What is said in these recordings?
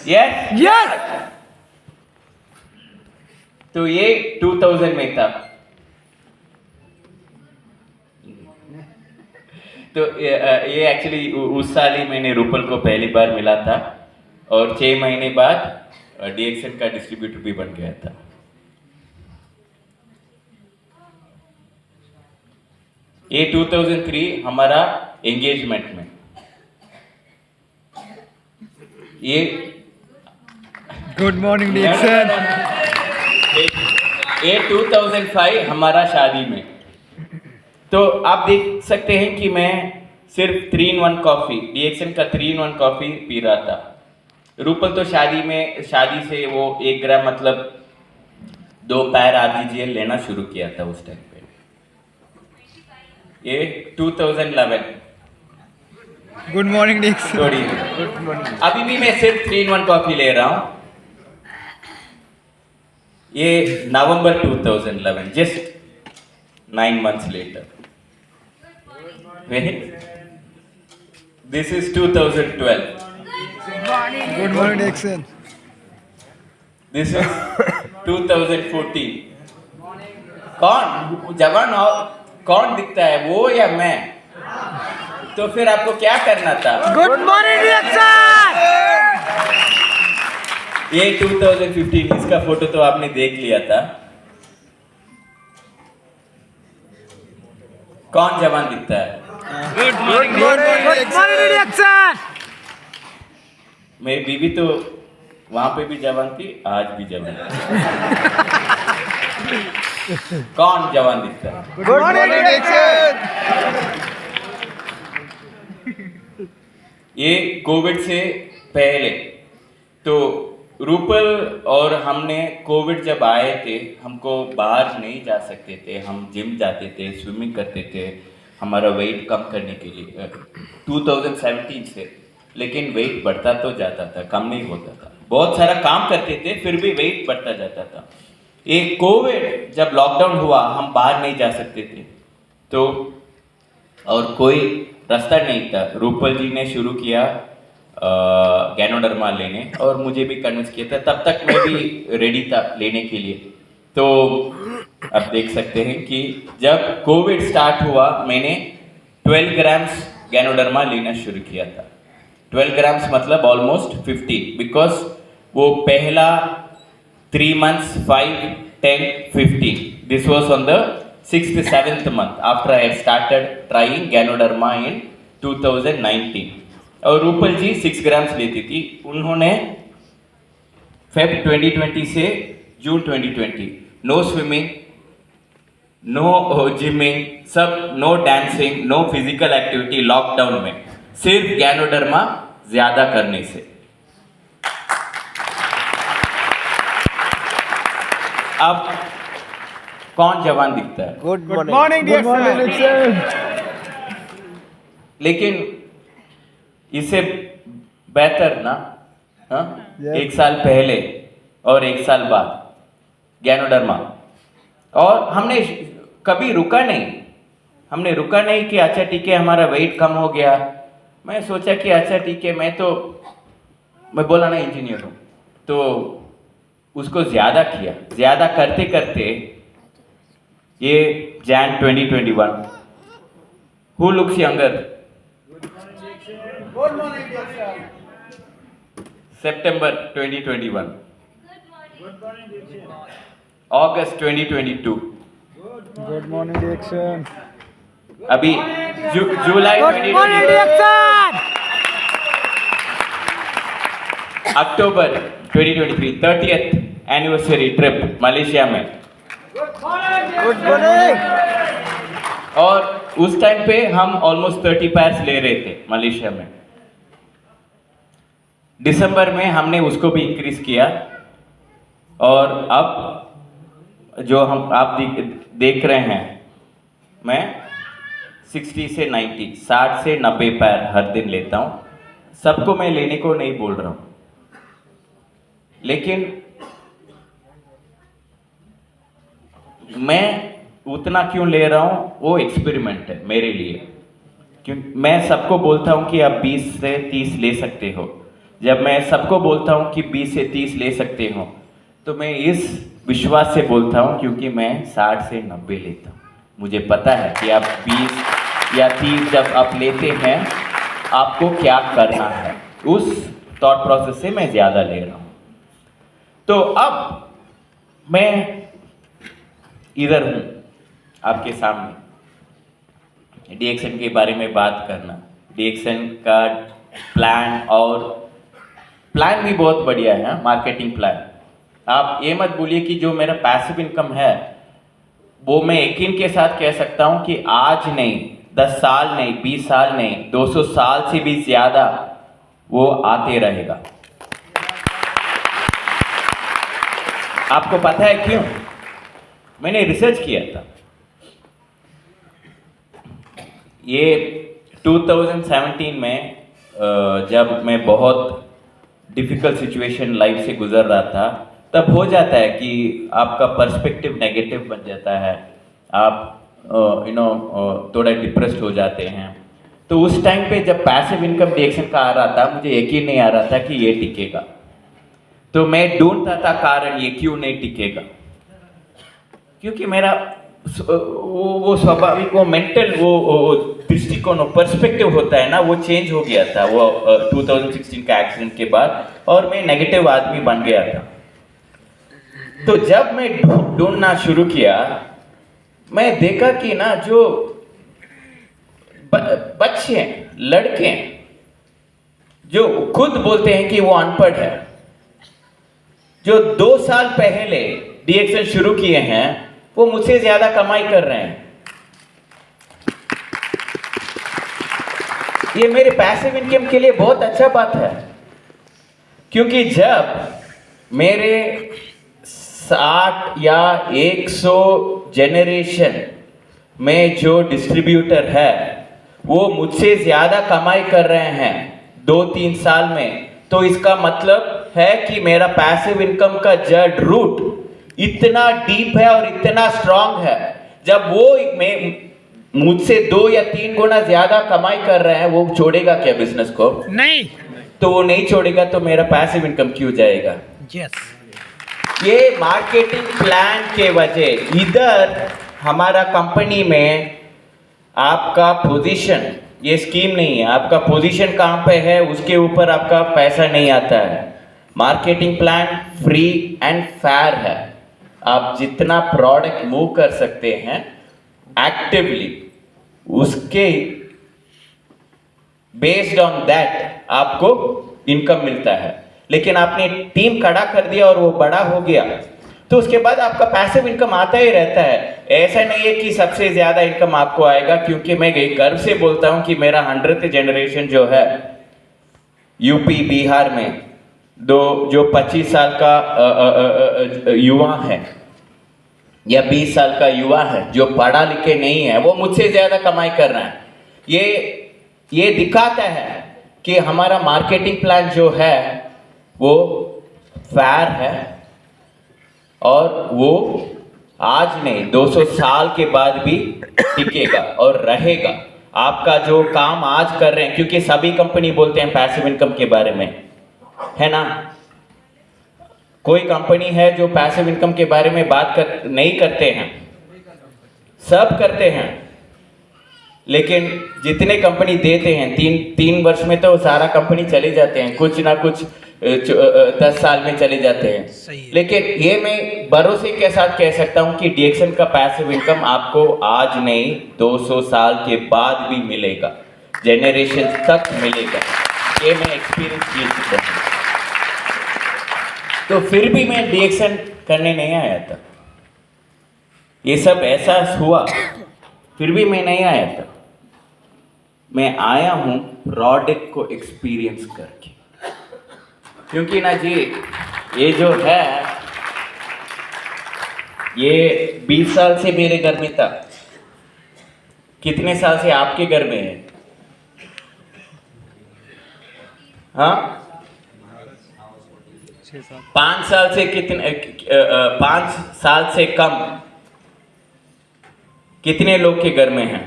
Yes yes तो ये 2000 में था। तो ये एक्चुअली उस साल ही मैंने रूपल को पहली बार मिला था और 6 महीने बाद डीएक्सएन का डिस्ट्रीब्यूटर भी बन गया था। ये 2003 हमारा एंगेजमेंट में, ये गुड मॉर्निंग डीएक्सएन। ये 2005 हमारा शादी में। तो आप देख सकते हैं कि मैं सिर्फ 3-in-1 कॉफी, डीएक्सएन का 3-in-1 कॉफी पी रहा था। रूपल तो शादी से वो 1 ग्राम मतलब 2 पैर आरजीजीएल लेना शुरू किया था उस टाइम पे। ये 2011 गुड मॉर्निंग डीएक्सएन। थोड़ी अभी भी मैं सिर्फ 3-in-1 कॉफी ले रहा हूँ। ये नवंबर 2011, just 9 months later. This is 2012. Good morning DXN. This is 2014. कौन जवान और कौन दिखता है, वो या मैं? तो फिर आपको क्या करना था? Good morning DXN. ये 2015, इसका फोटो तो आपने देख लिया था। कौन जवान दिखता है? Good morning DXN. मेरी बीवी तो वहां पे भी जवान थी, आज भी जवान है। कौन जवान दिखता है? Good morning DXN. ये कोविड से पहले तो रूपल और हमने कोविड जब आए थे, हमको बाहर नहीं जा सकते थे, हम जिम जाते थे, स्विमिंग करते थे हमारा वेट कम करने के लिए 2017 से। लेकिन वेट बढ़ता तो जाता था, कम नहीं होता था। बहुत सारा काम करते थे फिर भी वेट बढ़ता जाता था। ये कोविड जब लॉकडाउन हुआ, हम बाहर नहीं जा सकते थे तो और कोई रास्ता नहीं था। रूपल जी ने शुरू किया गैनोडर्मा लेने और मुझे भी कन्विंस किया था। तब तक मैं भी रेडी था लेने के लिए। तो अब देख सकते हैं कि जब कोविड स्टार्ट हुआ, मैंने 12 ग्राम्स गैनोडर्मा लेना शुरू किया था। 12 ग्राम्स मतलब ऑलमोस्ट 50, बिकॉज वो पहला 3 months 5, 10, 15, this was on the 6th 7th month after I had started trying Ganoderma in 2019। और रूपल जी 6 ग्राम्स लेती थी। उन्होंने फेब 2020 से जून 2020 नो स्विमिंग, नो जिमिंग, सब no dancing, no physical activity lockdown में, सिर्फ गैनोडर्मा ज्यादा करने से। अब कौन जवान दिखता है? Good morning DXN. लेकिन इससे बेहतर ना, हाँ? Yes. 1 साल पहले और 1 साल बाद गैनोडर्मा। और हमने कभी रुका नहीं कि अच्छा ठीक है हमारा वेट कम हो गया। मैं सोचा कि अच्छा ठीक है, मैं बोला ना इंजीनियर हूँ, तो उसको ज्यादा किया। ज्यादा करते करते ये Jan 2021, who looks younger? September 2021, August 2022, good morning DXN. अभी जुलाई गुड मॉर्निंग 2022, डीएक्सएन। अक्टूबर 2023, 30th एनिवर्सरी ट्रिप मलेशिया में। Good morning. और उस टाइम पे हम ऑलमोस्ट 30 पैर्स ले रहे थे मलेशिया में। दिसंबर में हमने उसको भी इंक्रीज किया और अब जो आप देख रहे हैं, मैं 60 से 90, 60 से 90 पैर हर दिन लेता हूं। सबको मैं लेने को नहीं बोल रहा हूं, लेकिन मैं उतना क्यों ले रहा हूं, वो एक्सपेरिमेंट है मेरे लिए। क्यों मैं सबको बोलता हूं कि आप 20 से 30 ले सकते हो, जब मैं सबको बोलता हूँ कि 20 से 30 ले सकते हो, तो मैं इस विश्वास से बोलता हूँ क्योंकि मैं 60 से 90 लेता हूँ। मुझे पता है कि आप 20 या 30 जब आप लेते हैं आपको क्या करना है, उस थॉट प्रोसेस से मैं ज़्यादा ले रहा हूँ। तो अब मैं इधर हूँ आपके सामने डीएक्सन के बारे में बात करना। डीएक्सन का प्लान भी बहुत बढ़िया है, मार्केटिंग प्लान। आप ये मत बोलिए कि जो मेरा पैसिव इनकम है वो मैं यकीन के साथ कह सकता हूं कि आज नहीं, 10 साल नहीं, 20 साल नहीं, 200 साल से भी ज्यादा वो आते रहेगा। आपको पता है क्यों? मैंने रिसर्च किया था। ये 2017 में जब मैं बहुत डिफिकल्ट सिचुएशन लाइफ से गुजर रहा था, तब हो जाता है कि आपका पर्सपेक्टिव नेगेटिव बन जाता है, आप थोड़ा डिप्रेस्ड हो जाते हैं। तो उस टाइम पे जब पैसिव इनकम डीएक्सन का आ रहा था, मुझे यकीन नहीं आ रहा था कि ये टिकेगा। तो मैं ढूंढता था कारण ये क्यों नहीं टिकेगा, क्योंकि मेरा वो स्वाभाविक वो मेंटल वो दृष्टिकोण पर्सपेक्टिव होता है ना, वो चेंज हो गया था वो 2016 का एक्सीडेंट के बाद, और मैं नेगेटिव आदमी बन गया था। तो जब मैं ढूंढना शुरू किया, मैं देखा कि ना जो बच्चे लड़के जो खुद बोलते हैं कि वो अनपढ़ है, जो 2 साल पहले डीएक्सन शुरू किए हैं, वो मुझसे ज्यादा कमाई कर रहे हैं। ये मेरे पैसिव इनकम के लिए बहुत अच्छा बात है, क्योंकि जब मेरे 60 या 100 जेनरेशन में जो डिस्ट्रीब्यूटर है वो मुझसे ज्यादा कमाई कर रहे हैं 2-3 साल में, तो इसका मतलब है कि मेरा पैसिव इनकम का जड़ रूट इतना डीप है और इतना स्ट्रांग है। जब वो मुझसे 2 या 3 गुना ज्यादा कमाई कर रहे हैं, वो छोड़ेगा क्या बिजनेस को? नहीं। तो वो नहीं छोड़ेगा, तो मेरा पैसिव इनकम क्यों जाएगा? ये मार्केटिंग प्लान के वजह, इधर हमारा कंपनी में आपका पोजीशन, ये स्कीम नहीं है, आपका पोजीशन कहां पे है उसके ऊपर आपका पैसा नहीं आता है। Marketing plan free and fair है। आप जितना प्रोडक्ट मूव कर सकते हैं एक्टिवली, उसके बेस्ड ऑन दैट आपको इनकम मिलता है। लेकिन आपने टीम खड़ा कर दिया और वो बड़ा हो गया, तो उसके बाद आपका पैसिव इनकम आता ही रहता है। ऐसा नहीं है कि सबसे ज्यादा इनकम आपको आएगा, क्योंकि मैं गर्व से बोलता हूं कि मेरा 100th जनरेशन जो है यूपी बिहार में जो 25 साल का युवा है या 20 साल का युवा है जो पढ़ा लिखे नहीं है, वो मुझसे ज्यादा कमाई कर रहा है। ये दिखाता है कि हमारा मार्केटिंग प्लान जो है वो फेयर है, और वो आज नहीं 200 साल के बाद भी टिकेगा और रहेगा। आपका जो काम आज कर रहे हैं, क्योंकि सभी कंपनी बोलते हैं पैसिव इनकम के बारे में, है ना? कोई कंपनी है जो पैसिव इनकम के बारे में बात नहीं करते हैं? सब करते हैं। लेकिन जितने कंपनी देते हैं 3 वर्ष में तो सारा कंपनी चले जाते हैं, कुछ ना कुछ 10 साल में चले जाते हैं। लेकिन ये मैं भरोसे के साथ कह सकता हूं कि डीएक्सन का पैसिव इनकम आपको आज नहीं 200 साल के बाद भी मिलेगा, जेनरेशन तक मिलेगा। ये मैं एक्सपीरियंस कर चुका हूं। तो फिर भी मैं डीएक्सन करने नहीं आया था। ये सब एहसास हुआ, फिर भी मैं नहीं आया था। मैं आया हूं प्रोडक्ट को एक्सपीरियंस करके, क्योंकि ना जी ये जो है ये 20 साल से मेरे घर में था। कितने साल से आपके घर में है? हाँ, 5 साल से 5 साल से कम कितने लोग के घर में है?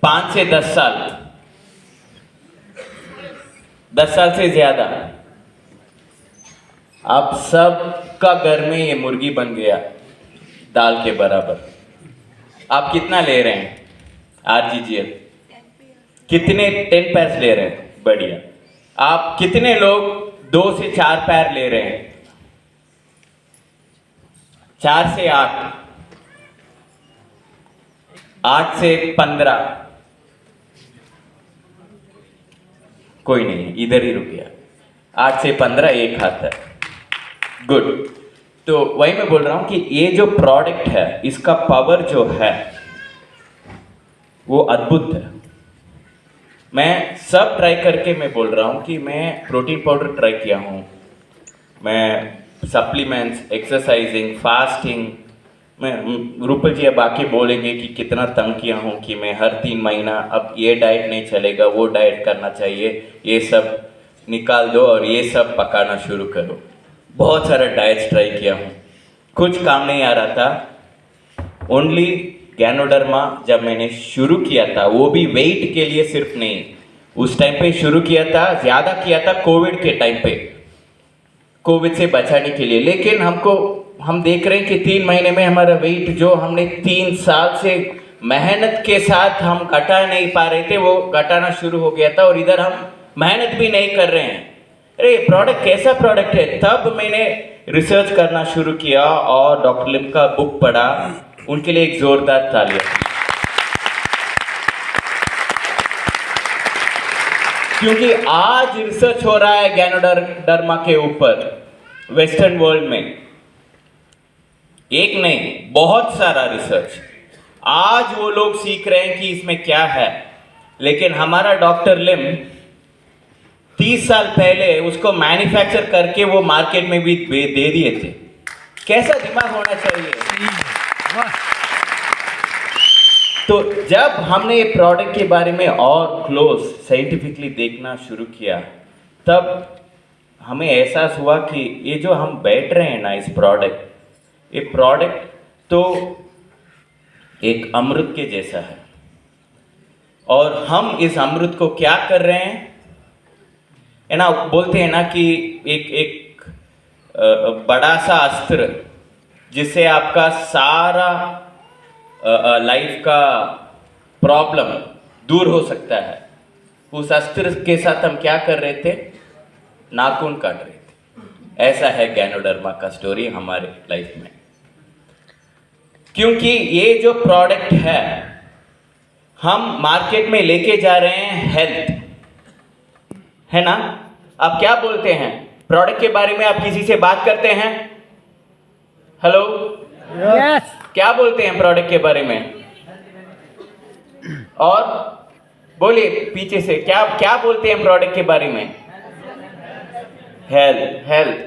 5 से 10 साल। 10 साल से ज्यादा। आप सबका घर में ये मुर्गी बन गया, दाल के बराबर। आप कितना ले रहे हैं आरजीजीएल? कितने 10 पैर ले रहे हैं? बढ़िया। आप कितने लोग 2 से 4 पैर ले रहे हैं? 4 से 8, 8 से 15। कोई नहीं, इधर ही रुक गया। 8 से 15 एक खाता है। गुड। तो वही मैं बोल रहा हूं कि ये जो प्रोडक्ट है, इसका पावर जो है वो अद्भुत है। मैं सब ट्राई करके मैं बोल रहा हूं कि मैं प्रोटीन पाउडर ट्राई किया हूं, मैं सप्लीमेंट्स, एक्सरसाइजिंग, फास्टिंग, मैं रूपल जी अब बाकी बोलेंगे कि कितना तंग किया हूं कि मैं हर 3 महीना अब ये डाइट नहीं चलेगा, वो डाइट करना चाहिए, ये सब निकाल दो और ये सब पकाना शुरू करो। बहुत सारा डाइट्स ट्राई किया हूँ, कुछ काम नहीं आ रहा था। ओनली गैनोडर्मा जब मैंने शुरू किया था, वो भी वेट के लिए सिर्फ नहीं, उस टाइम पे शुरू किया था, ज़्यादा किया था कोविड के टाइम पे, कोविड से बचाने के लिए। लेकिन हम देख रहे हैं कि 3 महीने में हमारा वेट जो हमने 3 साल से मेहनत के साथ हम घटा नहीं पा रहे थे, वो घटाना शुरू हो गया था। और इधर हम मेहनत भी नहीं कर रहे हैं। अरे प्रोडक्ट कैसा प्रोडक्ट है? तब मैंने रिसर्च करना शुरू किया और डॉक्टर लिम का बुक पढ़ा। उनके लिए एक जोरदार तालियां। क्योंकि आज रिसर्च हो रहा है गैनोडर्मा के ऊपर वेस्टर्न वर्ल्ड में, एक नहीं बहुत सारा रिसर्च। आज वो लोग सीख रहे हैं कि इसमें क्या है। लेकिन हमारा डॉक्टर लिम 30 साल पहले उसको मैन्युफैक्चर करके वो मार्केट में भी दे दिए थे। कैसा दिमाग होना चाहिए। तो जब हमने ये प्रोडक्ट के बारे में और क्लोज साइंटिफिकली देखना शुरू किया, तब हमें एहसास हुआ कि ये जो हम बैठ रहे हैं ना, इस प्रोडक्ट, ये प्रोडक्ट तो एक अमृत के जैसा है। और हम इस अमृत को क्या कर रहे हैं, है ना, बोलते हैं ना कि एक बड़ा सा अस्त्र जिससे आपका सारा लाइफ का प्रॉब्लम दूर हो सकता है। उस अस्त्र के साथ हम क्या कर रहे थे? नाखून काट रहे थे। ऐसा है गैनोडर्मा का स्टोरी हमारे लाइफ में। क्योंकि ये जो प्रोडक्ट है हम मार्केट में लेके जा रहे हैं हेल्थ, है ना। आप क्या बोलते हैं प्रोडक्ट के बारे में? आप किसी से बात करते हैं? Hello, Yes. क्या बोलते हैं प्रोडक्ट के बारे में? और बोलिए पीछे से, क्या क्या बोलते हैं प्रोडक्ट के बारे में? हेल्थ।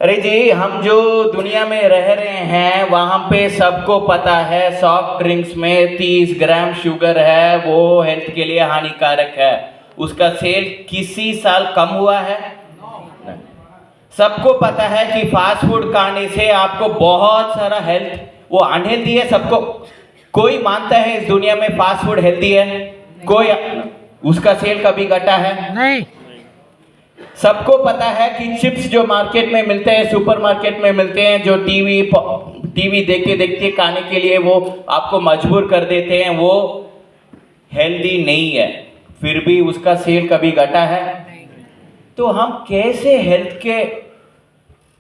अरे जी, हम जो दुनिया में रह रहे हैं वहां पे सबको पता है सॉफ्ट ड्रिंक्स में 30 ग्राम शुगर है, वो हेल्थ के लिए हानिकारक है। उसका सेल किसी साल कम हुआ है? सबको पता है कि फास्ट फूड खाने से आपको बहुत सारा हेल्थ, वो अनहेल्दी है। सबको, कोई मानता है इस दुनिया में फास्ट फूड हेल्दी है? कोई उसका सेल कभी घटा है? नहीं। सबको पता है कि चिप्स जो मार्केट में मिलते हैं, सुपरमार्केट में मिलते हैं, जो टीवी देखते देखते खाने के लिए वो आपको मजबूर कर देते हैं, वो हेल्दी नहीं है, फिर भी उसका सेल कभी घटा है? तो हम कैसे हेल्थ के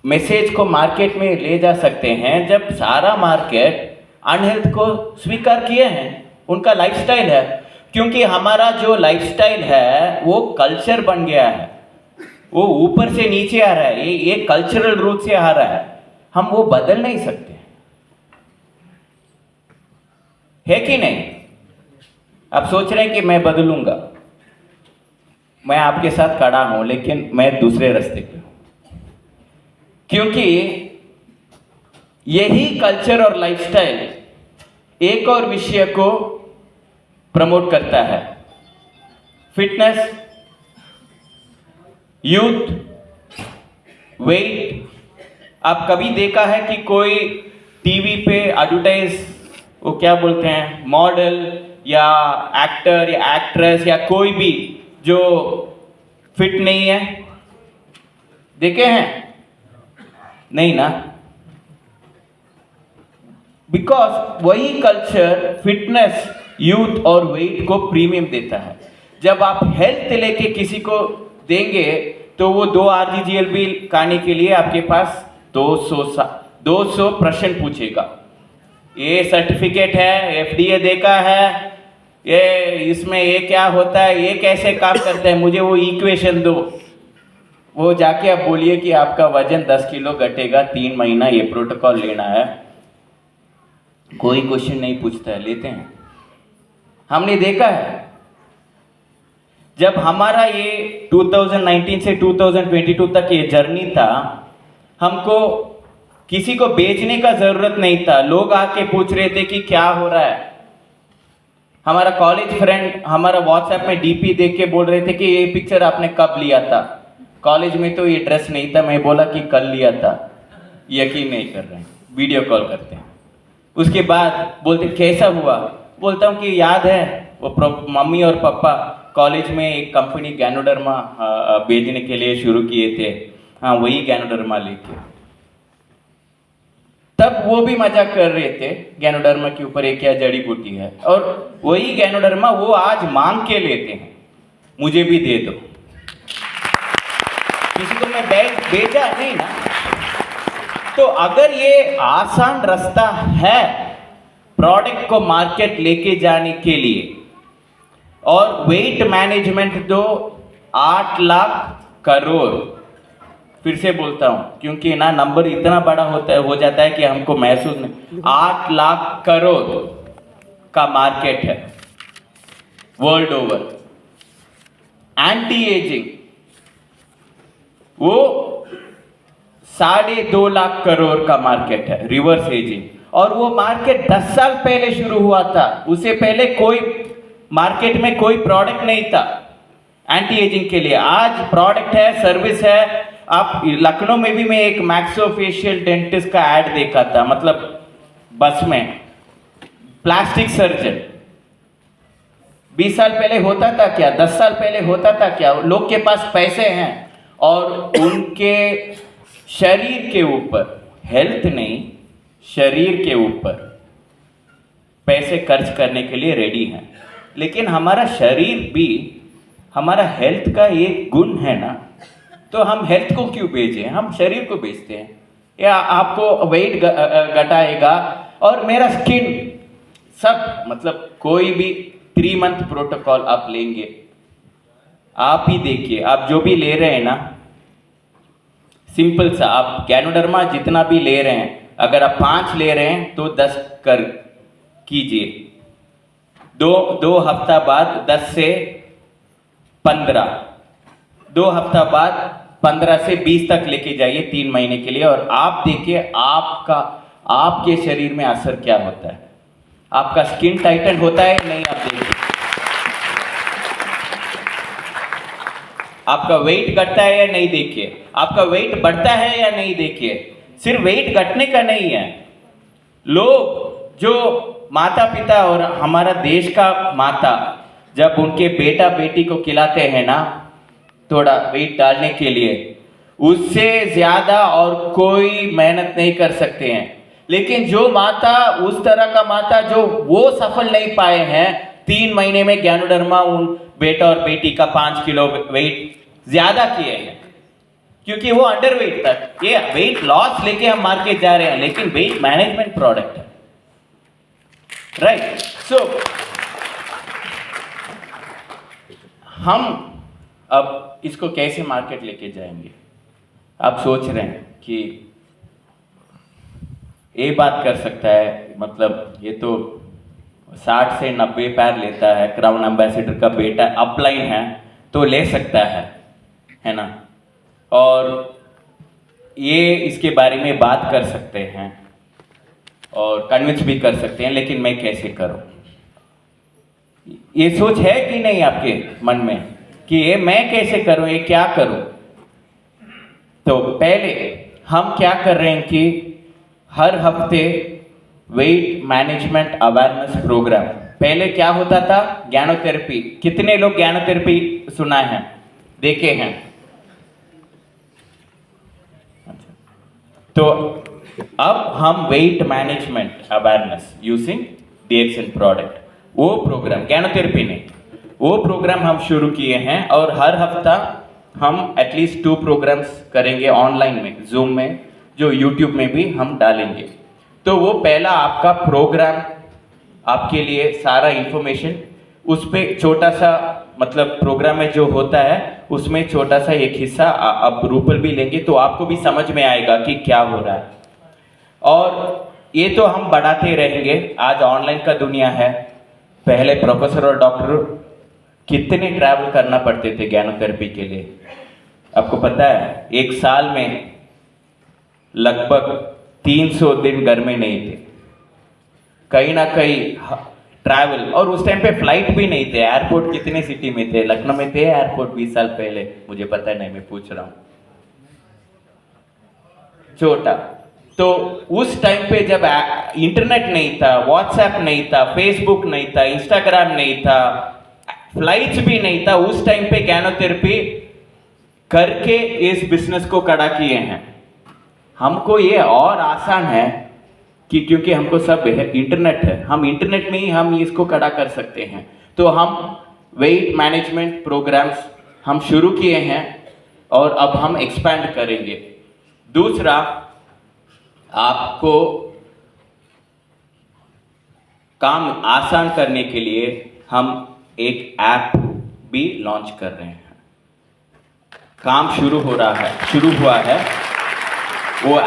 मैसेज को मार्केट में ले जा सकते हैं जब सारा मार्केट अनहेल्थ को स्वीकार किए हैं? उनका लाइफस्टाइल है। क्योंकि हमारा जो लाइफस्टाइल है वो कल्चर बन गया है, वो ऊपर से नीचे आ रहा है, ये कल्चरल रूट से आ रहा है, हम वो बदल नहीं सकते, है कि नहीं? आप सोच रहे हैं कि मैं बदलूंगा, मैं आपके साथ खड़ा हूं, लेकिन मैं दूसरे रास्ते पे हूं। क्योंकि यही कल्चर और लाइफस्टाइल एक और विषय को प्रमोट करता है, फिटनेस, यूथ, वेट। आप कभी देखा है कि कोई टीवी पे एडवर्टाइज, वो क्या बोलते हैं, मॉडल या एक्टर या एक्ट्रेस या कोई भी जो फिट नहीं है? देखे हैं? नहीं ना? बिकॉज वही कल्चर फिटनेस, यूथ और वेट को प्रीमियम देता है। जब आप हेल्थ लेके किसी को देंगे तो वो 2 RGGLB खाने के लिए आपके पास 200 प्रश्न पूछेगा। ये सर्टिफिकेट है, FDA देखा है, ये इसमें ये क्या होता है, ये कैसे काम करता है, मुझे वो इक्वेशन दो। वो जाके आप बोलिए कि आपका वजन 10 किलो घटेगा, 3 महीना ये प्रोटोकॉल लेना है, कोई क्वेश्चन नहीं पूछता है, लेते हैं। हमने देखा है जब हमारा ये 2019 से 2022 तक ये जर्नी था, हमको किसी को बेचने का जरूरत नहीं था। लोग आके पूछ रहे थे कि क्या हो रहा है। हमारा कॉलेज फ्रेंड हमारा व्हाट्सएप में DP देख के बोल रहे थे कि ये पिक्चर आपने कब लिया था? कॉलेज में तो ये ड्रेस नहीं था। मैं बोला कि कल लिया था। यकीन नहीं कर रहे हैं, वीडियो कॉल करते हैं। उसके बाद बोलते कैसा हुआ? बोलता हूँ कि याद है वो मम्मी और पापा कॉलेज में एक कंपनी गैनोडर्मा बेचने के लिए शुरू किए थे, हाँ वही गैनोडर्मा लेके। तब वो भी मजाक कर रहे थे गैनोडर्मा के ऊपर, एक क्या जड़ी बूटी है, और वही गैनोडर्मा वो आज मांग के लेते हैं, मुझे भी दे दो। किसी को मैं बेचा नहीं ना। तो अगर ये आसान रास्ता है प्रोडक्ट को मार्केट लेके जाने के लिए, और वेट मैनेजमेंट तो 8 लाख करोड़, फिर से बोलता हूं क्योंकि ना नंबर इतना बड़ा होता है, हो जाता है कि हमको महसूस नहीं, 8 लाख करोड़ का मार्केट है वर्ल्ड ओवर। एंटी एजिंग वो 2.5 लाख करोड़ का मार्केट है, रिवर्स एजिंग, और वो मार्केट 10 साल पहले शुरू हुआ था। उससे पहले कोई मार्केट में कोई प्रोडक्ट नहीं था एंटी एजिंग के लिए। आज प्रोडक्ट है, सर्विस है। आप लखनऊ में भी मैं एक मैक्सोफेशियल डेंटिस्ट का ऐड देखा था, मतलब बस में, प्लास्टिक सर्जन। 20 साल पहले होता था क्या? 10 साल पहले होता था क्या? लोग के पास पैसे हैं और उनके शरीर के ऊपर, हेल्थ नहीं, शरीर के ऊपर पैसे खर्च करने के लिए रेडी हैं। लेकिन हमारा शरीर भी हमारा हेल्थ का एक गुण है ना, तो हम हेल्थ को क्यों बेचें? हम शरीर को बेचते हैं। या आपको वेट घटाएगा और मेरा स्किन सब, मतलब कोई भी 3 मंथ प्रोटोकॉल आप लेंगे, आप ही देखिए, आप जो भी ले रहे हैं ना, सिंपल सा, आप गैनोडर्मा जितना भी ले रहे हैं, अगर आप 5 ले रहे हैं तो 10 कर कीजिए। 2 हफ्ता बाद 10 से 15, 2 हफ्ता बाद 15 से 20 तक लेके जाइए 3 महीने के लिए, और आप देखिए आपके शरीर में असर क्या होता है। आपका स्किन टाइटन होता है नहीं? आप देखिए आपका वेट घटता है या नहीं? देखिए आपका वेट बढ़ता है या नहीं? देखिए सिर्फ वेट घटने का नहीं है। लोग जो माता पिता और हमारा देश का माता जब उनके बेटा बेटी को खिलाते हैं ना थोड़ा वेट डालने के लिए, उससे ज्यादा और कोई मेहनत नहीं कर सकते हैं। लेकिन जो माता, उस तरह का माता जो वो सफल नहीं पाए हैं 3 महीने में गैनोडर्मा उन बेटा और बेटी का 5 किलो वेट ज्यादा किए हैं, क्योंकि वो अंडर वेट तक। ये वेट लॉस लेके हम मार्केट जा रहे हैं, लेकिन वेट मैनेजमेंट प्रोडक्ट है, राइट? सो हम अब इसको कैसे मार्केट लेके जाएंगे? आप सोच रहे हैं कि ये बात कर सकता है, मतलब ये तो 60 से 90 पैर लेता है, क्राउन एम्बेसडर का बेटा अपलाइन है तो ले सकता है ना, और ये इसके बारे में बात कर सकते हैं और कन्विंस भी कर सकते हैं, लेकिन मैं कैसे करूं? ये सोच है कि नहीं आपके मन में कि ये मैं कैसे करूं, ये क्या करूं? तो पहले हम क्या कर रहे हैं कि हर हफ्ते वेट मैनेजमेंट अवेयरनेस प्रोग्राम। पहले क्या होता था? ज्ञानोथेरेपी। कितने लोग ज्ञानोथेरेपी सुना है? देखे हैं। तो अब हम weight management awareness using DXN product, वो प्रोग्राम ज्ञानोथेरेपी नहीं, वो प्रोग्राम हम शुरू किए हैं और हर हफ्ता हम एटलीस्ट 2 प्रोग्राम्स करेंगे ऑनलाइन में, जूम में, जो यूट्यूब में भी हम डालेंगे। तो वो पहला आपका प्रोग्राम, आपके लिए सारा इंफॉर्मेशन उस पर छोटा सा, मतलब प्रोग्राम में जो होता है उसमें छोटा सा एक हिस्सा आप रूपल भी लेंगे तो आपको भी समझ में आएगा कि क्या हो रहा है। और ये तो हम बढ़ाते रहेंगे। आज ऑनलाइन का दुनिया है, पहले प्रोफेसर और डॉक्टर कितने ट्रैवल करना पड़ते थे ज्ञानोथेरेपी के लिए, आपको पता है? एक साल में लगभग 300 दिन घर में नहीं थे, कहीं ना कहीं ट्रैवल, और उस टाइम पे फ्लाइट भी नहीं थे। एयरपोर्ट कितने सिटी में थे? लखनऊ में थे एयरपोर्ट 20 साल पहले, मुझे पता नहीं, मैं पूछ रहा हूं, छोटा। तो उस टाइम पे जब इंटरनेट नहीं था, व्हाट्सएप नहीं था, फेसबुक नहीं था, इंस्टाग्राम नहीं था, फ्लाइट्स भी नहीं था, उस टाइम पे ज्ञानोथेरेपी करके इस बिजनेस को खड़ा किए हैं। हमको ये और आसान है कि क्योंकि हमको सब इंटरनेट है, हम इंटरनेट में ही हम इसको खड़ा कर सकते हैं। तो हम वेट मैनेजमेंट प्रोग्राम्स हम शुरू किए हैं और अब हम एक्सपैंड करेंगे। दूसरा, आपको काम आसान करने के लिए हम एक ऐप भी लॉन्च कर रहे हैं। काम शुरू हुआ है। वो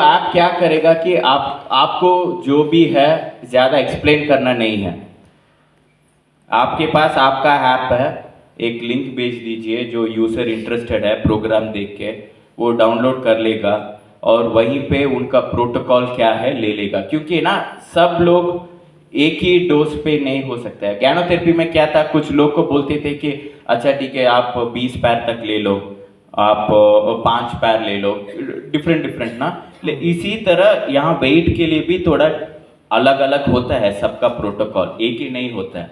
ऐप क्या करेगा कि आपको जो भी है ज़्यादा एक्सप्लेन करना नहीं है। आपके पास आपका ऐप है, एक लिंक भेज दीजिए, जो यूज़र इंटरेस्टेड है प्रोग्राम देख के वो डाउनलोड कर लेगा और वहीं पे उनका प्रोटोकॉल क्या है ले लेगा। क्योंकि ना सब लोग एक ही डोज पे नहीं हो सकता है। ज्ञानोथेरेपी में क्या था, कुछ लोग को बोलते थे कि अच्छा ठीक है आप 20 पैर तक ले लो, आप 5 पैर ले लो, डिफरेंट ना। इसी तरह यहाँ वेट के लिए भी थोड़ा अलग अलग होता है, सबका प्रोटोकॉल एक ही नहीं होता है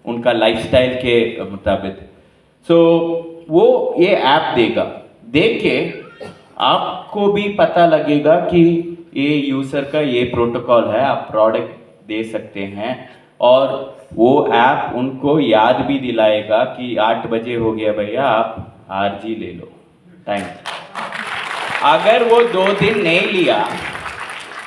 उनका लाइफस्टाइल के मुताबिक। सो वो ये ऐप देगा, देख के आपको भी पता लगेगा कि ये यूजर का ये प्रोटोकॉल है, आप प्रोडक्ट दे सकते हैं। और वो ऐप उनको याद भी दिलाएगा कि 8 बजे हो गया भैया, आप RG ले लो टाइम। अगर वो 2 दिन नहीं लिया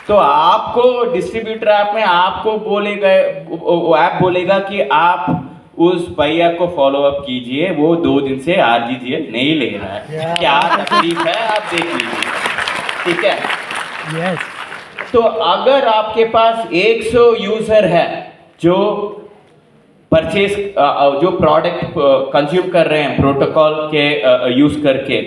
तो आपको डिस्ट्रीब्यूटर ऐप में आपको बोलेगा, वो ऐप बोलेगा कि आप उस भैया को फॉलो अप कीजिए, वो 2 दिन से RGGL नहीं ले रहा है। क्या तकलीफ है आप देख लीजिए, ठीक है? Yes. तो अगर आपके पास 100 यूजर है जो परचेज, जो प्रोडक्ट कंज्यूम कर रहे हैं प्रोटोकॉल के यूज करके,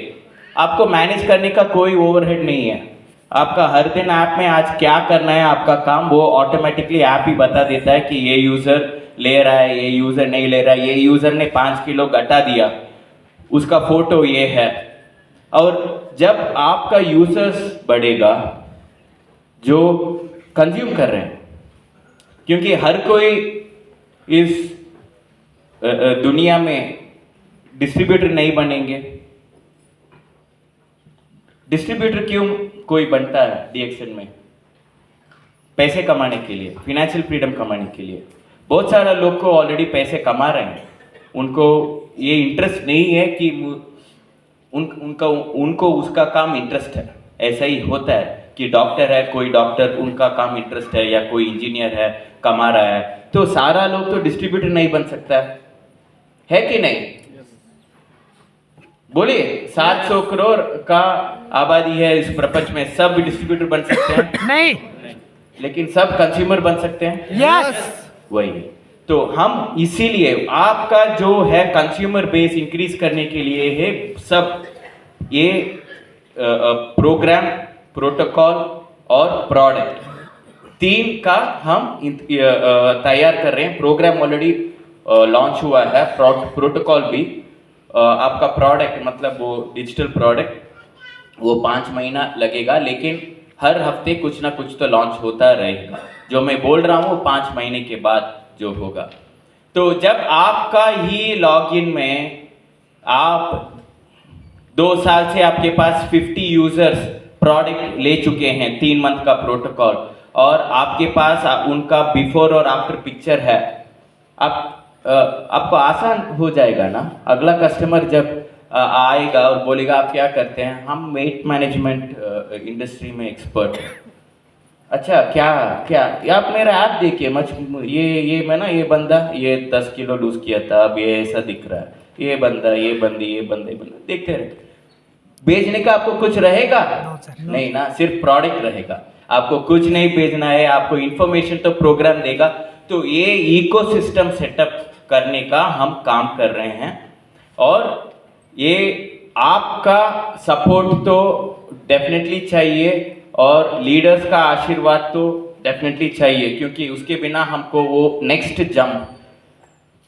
आपको मैनेज करने का कोई ओवरहेड नहीं है। आपका हर दिन ऐप में आज क्या करना है आपका काम, वो ऑटोमेटिकली ऐप ही बता देता है कि ये यूजर ले रहा है, ये यूजर नहीं ले रहा है, ये यूजर ने 5 किलो घटा दिया, उसका फोटो ये है। और जब आपका यूजर्स बढ़ेगा जो कंज्यूम कर रहे हैं, क्योंकि हर कोई इस दुनिया में डिस्ट्रीब्यूटर नहीं बनेंगे। डिस्ट्रीब्यूटर क्यों कोई बनता है DXN में? पैसे कमाने के लिए, फाइनेंशियल फ्रीडम कमाने के लिए। बहुत सारे लोग को ऑलरेडी पैसे कमा रहे हैं, उनको ये इंटरेस्ट नहीं है कि उनको उसका काम इंटरेस्ट है। ऐसा ही होता है कि डॉक्टर है, कोई डॉक्टर उनका काम इंटरेस्ट है, या कोई इंजीनियर है कमा रहा है, तो सारा लोग तो डिस्ट्रीब्यूटर नहीं बन सकता है कि नहीं? बोलिए, 700 करोड़ का आबादी है इस प्रपंच में, सब डिस्ट्रीब्यूटर बन सकते हैं? नहीं। लेकिन सब कंज्यूमर बन सकते हैं? यस। वही तो हम इसीलिए आपका जो है कंज्यूमर बेस इंक्रीज करने के लिए है सब ये प्रोग्राम, प्रोटोकॉल और प्रोडक्ट 3 का हम तैयार कर रहे हैं। प्रोग्राम ऑलरेडी लॉन्च हुआ है, प्रोटोकॉल भी। आपका प्रोडक्ट मतलब वो डिजिटल प्रोडक्ट वो 5 महीना लगेगा, लेकिन हर हफ्ते कुछ ना कुछ तो लॉन्च होता रहेगा। जो मैं बोल रहा हूँ 5 महीने के बाद जो होगा। तो जब आपका ही लॉगिन में आप 2 साल से आपके पास 50 यूजर्स प्रोडक्ट ले चुके हैं, 3 मंथ का प्रोटोकॉल, और आपके पास उनका बिफोर और आफ्टर पिक्चर है, आपको आसान हो जाएगा ना। अगला कस्टमर जब आएगा और बोलेगा आप क्या करते हैं, हम वेट मैनेजमेंट इंडस्ट्री में एक्सपर्ट हैं। अच्छा, क्या क्या आप मेरा ऐप देखिए, ये मैं ना, ये बंदा ये 10 किलो लूज किया था, अब ये ऐसा दिख रहा है, ये बंदा ये बंदी ये बंदे देखते रहे। बेचने का आपको कुछ रहेगा? नहीं ना, सिर्फ प्रोडक्ट रहेगा। आपको कुछ नहीं बेचना है, आपको इंफॉर्मेशन तो प्रोग्राम देगा। तो ये इकोसिस्टम सेटअप करने का हम काम कर रहे हैं, और ये आपका सपोर्ट तो डेफिनेटली चाहिए, और लीडर्स का आशीर्वाद तो डेफिनेटली चाहिए, क्योंकि उसके बिना हमको वो नेक्स्ट जंप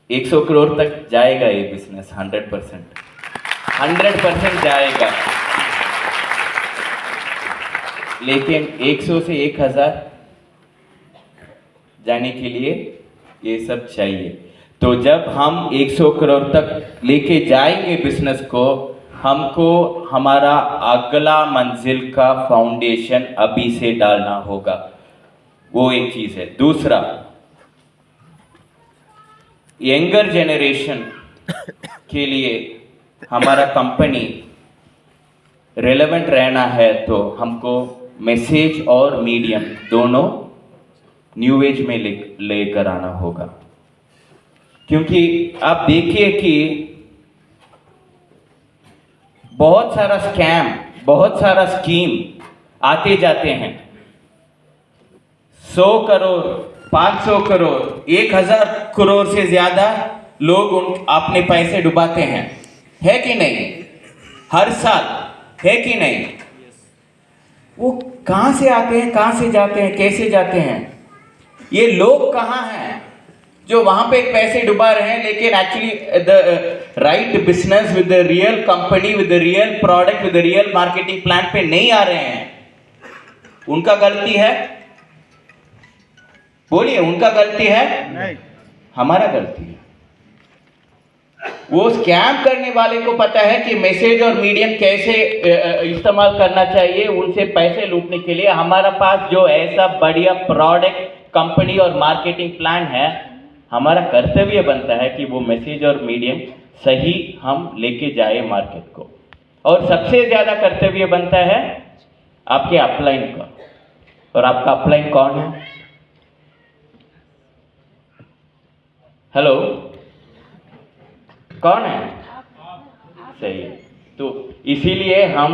100 करोड़ तक जाएगा ये बिजनेस 100% जाएगा। लेकिन 100 से 1000 जाने के लिए ये सब चाहिए। तो जब हम 100 करोड़ तक लेके जाएंगे बिजनेस को, हमको हमारा अगला मंजिल का फाउंडेशन अभी से डालना होगा। वो एक चीज है। दूसरा, यंगर जेनरेशन के लिए हमारा कंपनी रेलेवेंट रहना है, तो हमको मैसेज और मीडियम दोनों न्यू एज में लेकर आना होगा। क्योंकि आप देखिए कि बहुत सारा स्कैम, बहुत सारा स्कीम आते जाते हैं। 100 करोड़, 500 करोड़, 1000 करोड़ से ज्यादा लोग अपने पैसे डुबाते हैं, है कि नहीं? हर साल, है कि नहीं? वो कहां से आते हैं, कहां से जाते हैं, कैसे जाते हैं? ये लोग कहां हैं जो वहां पे पैसे डुबा रहे हैं, लेकिन actually the right business with the real company, with the real product, with the real marketing plan पे नहीं आ रहे हैं? उनका गलती है? बोलिए, उनका गलती है? नहीं, हमारा गलती है। वो स्कैम करने वाले को पता है कि मैसेज और मीडियम कैसे इस्तेमाल करना चाहिए उनसे पैसे लूटने के लिए। हमारा पास जो ऐसा बढ़िया प्रोडक्ट, कंपनी और मार्केटिंग प्लान है, हमारा कर्तव्य बनता है कि वो मैसेज और मीडियम सही हम लेके जाए मार्केट को। और सबसे ज्यादा कर्तव्य बनता है आपके अपलाइन का। और आपका अपलाइन कौन है? हेलो, कौन है? सही है। तो इसीलिए हम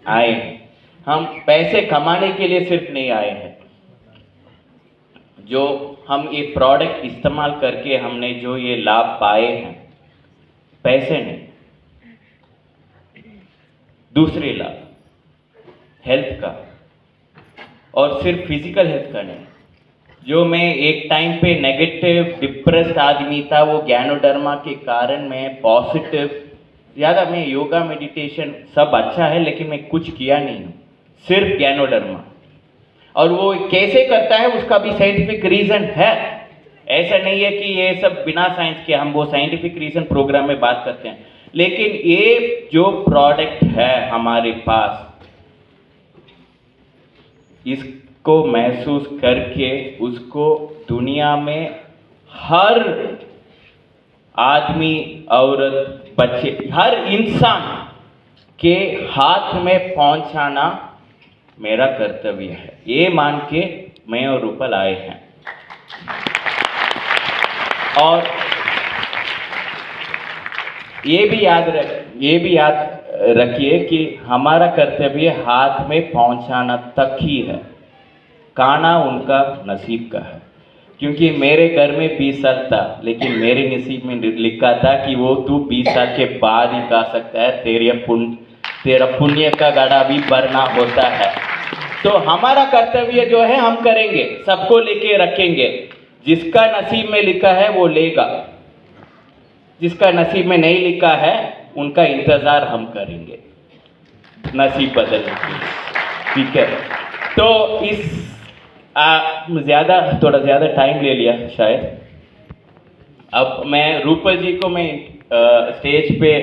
आए हैं। हम पैसे कमाने के लिए सिर्फ नहीं आए हैं। जो हम ये प्रोडक्ट इस्तेमाल करके हमने जो ये लाभ पाए हैं, पैसे नहीं, दूसरे लाभ, हेल्थ का, और सिर्फ फिजिकल हेल्थ का नहीं। जो मैं एक टाइम पे नेगेटिव डिप्रेस्ड आदमी था, वो ज्ञानोडर्मा के कारण मैं पॉजिटिव, ज़्यादा मैं योगा मेडिटेशन सब अच्छा है, लेकिन मैं कुछ किया नहीं हूँ, सिर्फ ज्ञानोडर्मा। और वो कैसे करता है उसका भी साइंटिफिक रीज़न है। ऐसा नहीं है कि ये सब बिना साइंस के, हम वो साइंटिफिक रीज़न प्रोग्राम में बात करते हैं। लेकिन ये जो प्रोडक्ट है हमारे पास, इसको महसूस करके उसको दुनिया में हर आदमी, औरत, बच्चे, हर इंसान के हाथ में पहुंचाना मेरा कर्तव्य है। ये मान के मैं और रूपल आए हैं। और ये भी याद रखिए कि हमारा कर्तव्य हाथ में पहुंचाना तक ही है, खाना उनका नसीब का है। क्योंकि मेरे घर में 20 साल था, लेकिन मेरे नसीब में लिखा था कि वो तू 20 साल के बाद ही खा सकता है, तेरा पुण्य का घड़ा भी भरना होता है। तो हमारा कर्तव्य जो है हम करेंगे, सबको लेके रखेंगे। जिसका नसीब में लिखा है वो लेगा, जिसका नसीब में नहीं लिखा है उनका इंतजार हम करेंगे नसीब बदलने के लिए, ठीक है? तो इस थोड़ा ज़्यादा टाइम ले लिया शायद। अब मैं रूपल जी को मैं स्टेज पे